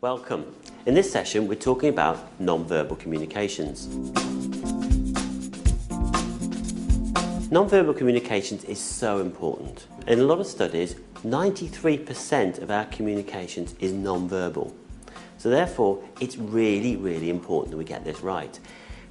Welcome. In this session, we're talking about non-verbal communications. Non-verbal communications is so important. In a lot of studies, 93% of our communications is non-verbal. So therefore, it's really, really important that we get this right.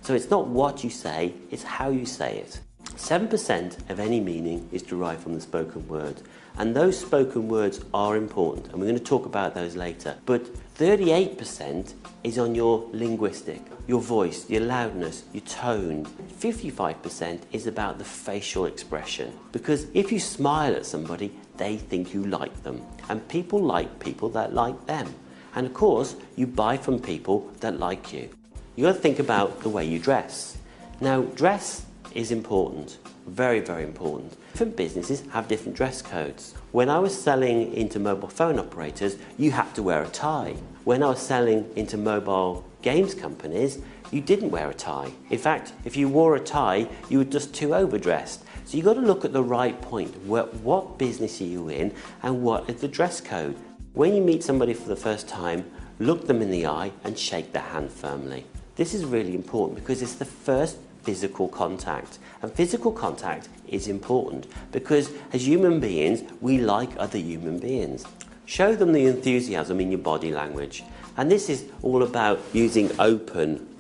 So it's not what you say, it's how you say it. 7% of any meaning is derived from the spoken word, and those spoken words are important, and we're going to talk about those later. But 38% is on your linguistic, your voice, your loudness, your tone. 55% is about the facial expression, because if you smile at somebody, they think you like them, and people like people that like them. And of course, you buy from people that like you. You got to think about the way you dress. Now, dress is important, very, very important. Different businesses have different dress codes. When I was selling into mobile phone operators, you had to wear a tie. When I was selling into mobile games companies, you didn't wear a tie. In fact, if you wore a tie, you were just too overdressed. So you've got to look at the right point. What business are you in and what is the dress code? When you meet somebody for the first time, look them in the eye and shake their hand firmly. This is really important because it's the first physical contact, and physical contact is important because as human beings we like other human beings. Show them the enthusiasm in your body language, and this is all about using open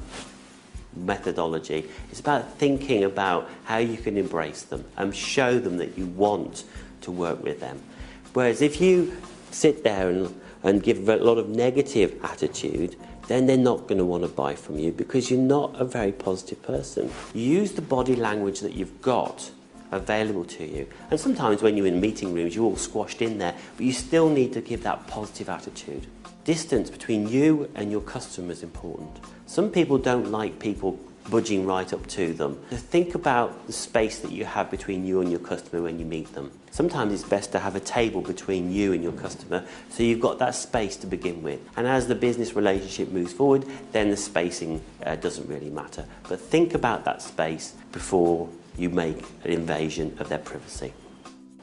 methodology. It's about thinking about how you can embrace them and show them that you want to work with them. Whereas if you sit there and give a lot of negative attitude, then they're not going to want to buy from you because you're not a very positive person. Use the body language that you've got available to you. And sometimes when you're in meeting rooms, you're all squashed in there, but you still need to give that positive attitude. Distance between you and your customer is important. Some people don't like people budging right up to them. So think about the space that you have between you and your customer when you meet them. Sometimes it's best to have a table between you and your customer so you've got that space to begin with. And as the business relationship moves forward, then the spacing doesn't really matter. But think about that space before you make an invasion of their privacy.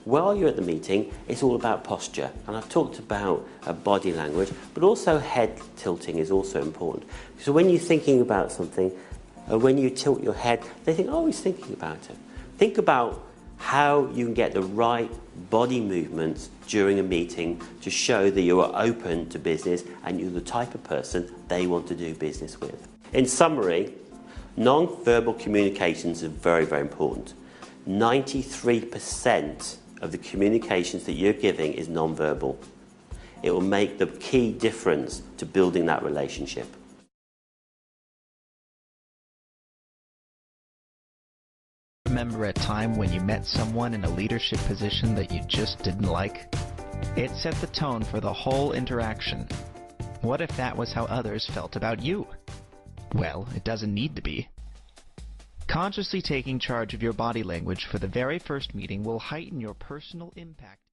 While you're at the meeting, it's all about posture. And I've talked about body language, but also head tilting is also important. So when you're thinking about something, when you tilt your head, they think, oh, he's thinking about it. Think about how you can get the right body movements during a meeting to show that you are open to business and you're the type of person they want to do business with. In summary, non-verbal communications are very, very important. 93% of the communications that you're giving is non-verbal. It will make the key difference to building that relationship. Remember a time when you met someone in a leadership position that you just didn't like? It set the tone for the whole interaction. What if that was how others felt about you? Well, it doesn't need to be. Consciously taking charge of your body language for the very first meeting will heighten your personal impact.